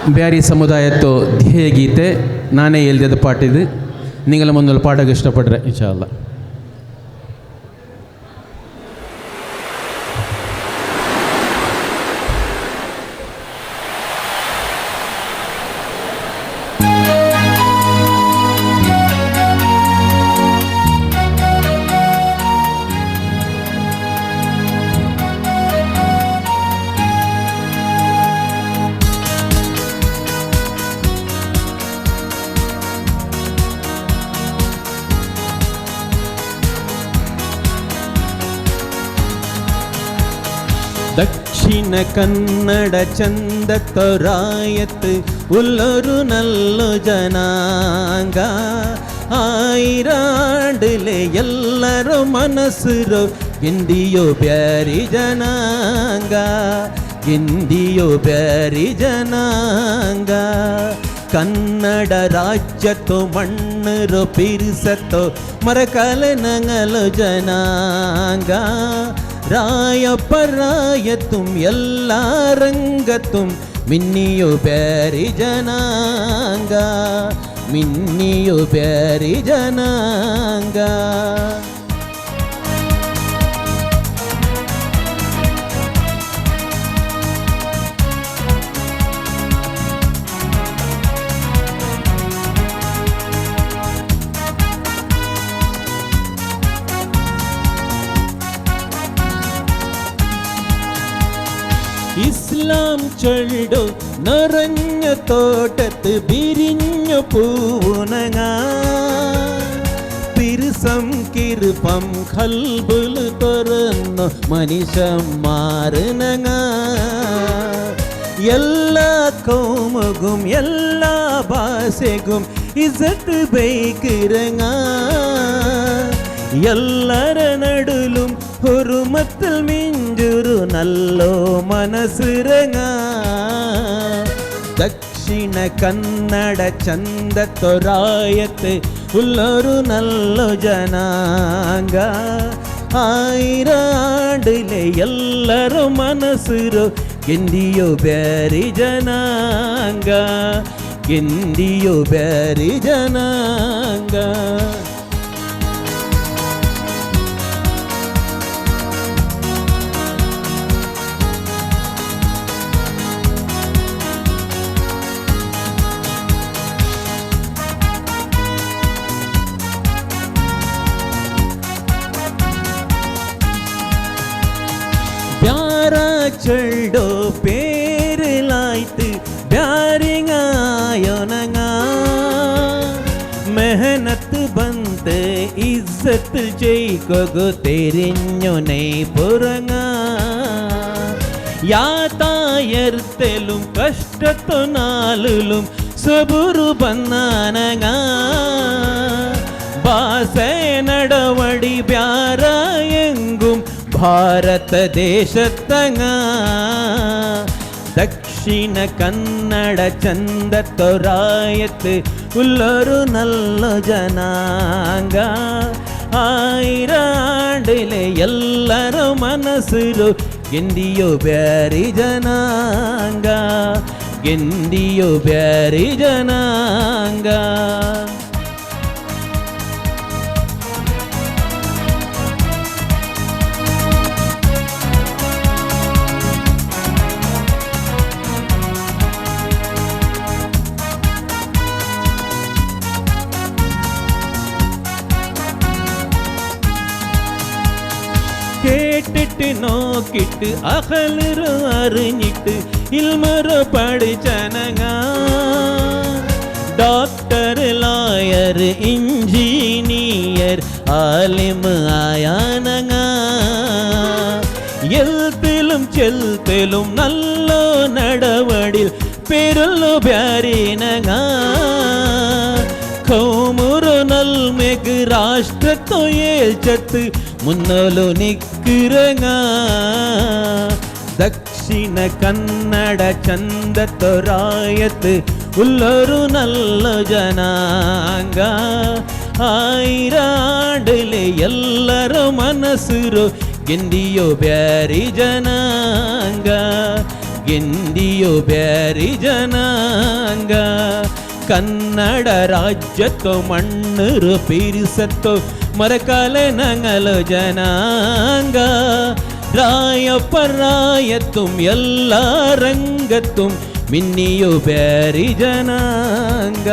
ಬ್ಯಾರಿ ಸಮುದಾಯದ್ದು ಧ್ಯೇಯ ಗೀತೆ ನಾನೇ ಎಲ್ದಿದ್ದ ಪಾಟಿದು ನಿಂಗೆಲ್ಲ ಮುಂದೊಂದು ಪಾಠಕ್ಕೆ ಇಷ್ಟಪಡ್ರೆ ಇನ್ಶಾಲ್ಲ. ദക്ഷിണ കന്നഡ ചന്തത്തൊരായത്ത് ഉള്ളൊരു നല്ലു ജനാംഗ ആയിരാണ്ടിലെ ಎಲ್ಲರೂ ಮನಸ್ಸಿರೋ ಗಿಂದಿಯೋ ಬ್ಯಾರಿ ಜನಾಂಗ ಗಿಂದಿಯೋ ಬ್ಯಾರಿ ಜನಾಂಗ ಕನ್ನಡ ರಾಜ್ಯತ್ತೋ ಮಣ್ಣರೋ ಪಿರಿಸತ್ತೋ ಮರಕಲೆ ನಂಗಲು ಜನಾಂಗ ರಾಯಪರಾಯത്തും എല്ലാ രംഗത്തും മിന്നിയോ പ്യാരി ജനാംഗ മിന്നിയോ പ്യാരി ജനാംഗ. ഇസ്ലാം ചൊല്ലു നിറഞ്ഞ തോട്ടത്ത് വിരിഞ്ഞു പൂവുണങ്ങ തിരുസം കിരുപ്പം കൽബിൽ തുറന്നു മനുഷ്യന്മാരുണങ്ങ എല്ലാ കോമുകും എല്ലാ ഭാഷകും ഇസത്ത് ബൈക്കിറങ്ങ ಎಲ್ಲರ ನಡುലും ಹುರುಮತ್ತಲ್ ಮಿಂಜುರು ನಲ್ಲೋ ಮನಸ್ಸಿರಂಗ ದಕ್ಷಿಣ ಕನ್ನಡ ಚಂದತ್ತೊರಾಯത്ത് ഉള്ളൊരു നല്ലു ജനാംഗ ആയിരാണ്ടിലെ ಎಲ್ಲರೂ ಮನಸ್ಸಿರೋ ಗೆಂದಿಯೋ ಬ್ಯಾರಿ ಜನಾಂಗ ಗೆಂದಿಯೋ ಬ್ಯಾರಿ ಜನಾಂಗ. പ്യാരാ ചൊല്ലോ പേരിലായിട്ട് പ്യാരിങ്ങായോനങ്ങ മെഹനത്ത് ബന്ത് ഇസ്സത്ത് ചെയ്കൊകു തെരിഞ്ഞു നെയ്പുറങ്ങ യാതായർത്തലും കഷ്ടത്തു നാളിലും സബുരു ബന്നാനങ്ങ ഭാഷെ നടവടി പ്യാരായെങ്കും ಭಾರತ ದೇಶತ್ತಂಗ ದಕ್ಷಿಣ ಕನ್ನಡ ಚಂದತ್ತೊರಾಯತ್ತು ಉಳ್ಳೊರು ನಲ್ಲು ಜನಾಂಗ ಆಯಿರಾಂಡಿಲೆ ಎಲ್ಲರೂ ಮನಸ್ಸಿರೋ ಗೆಂದಿಯೋ ಬ್ಯಾರಿ ಜನಾಂಗ ಗೆಂದಿಯೋ ಬ್ಯಾರಿ ಜನಾಂಗ. കേട്ടിട്ട് നോക്കിട്ട് അഹലറ് അറിഞ്ഞിട്ട് ഇൽമറ് പഠിച്ചനങ്ങ ഡോക്ടർ ലോയർ എഞ്ചിനീയർ ആലിം ആയാനങ്ങ എൽത്തിലും ചെൽത്തിലും നല്ലോ നടവടിൽ പെരുള്ളു ಬ್ಯಾರಿನಗ ಕೌಮುರು ನಲ್ಮೆಗ್ ರಾಷ್ಟ್ರತ್ತೋ ಏಳ್ಚತ್ತು ಮುನ್ನಲು ನಿಕ್ಕಿರಂಗ ದಕ್ಷಿಣ ಕನ್ನಡ ಚಂದತ್ತೊರಾಯತ್ತು ಉಳ್ಳೊರು ನಲ್ಲು ಜನಾಂಗ ಆಯಿರಾಂಡಿಲೆ ಎಲ್ಲರೂ ಮನಸ್ಸಿರೋ ಗೆಂದಿಯೋ ಬ್ಯಾರಿ ಜನಾಂಗ ಎಂದಿಯೂ ಬ್ಯಾರಿ ಜನಾಂಗ ಕನ್ನಡ ರಾಜ್ಯತ್ತೋ ಮಣ್ಣರು ಪೀರಿಸತ್ತೋ ಮರಕಾಲೆ ನಂಗಲು ಜನಾಂಗ ರಾಯಪರಾಯത്തും എല്ലാ രംഗത്തും മിന്നിയു പേരി ജനാംഗ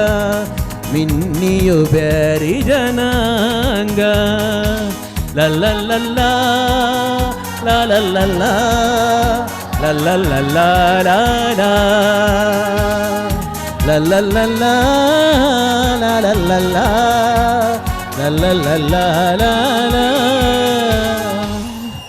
മിന്നിയു പേരി ജനാംഗ ലല്ലല്ലല്ല ലല്ലല്ലല്ല ലല്ലല്ലല്ല ലല്ലല്ലല്ല ലല്ലല്ലല്ല ലല്ലല്ലല്ല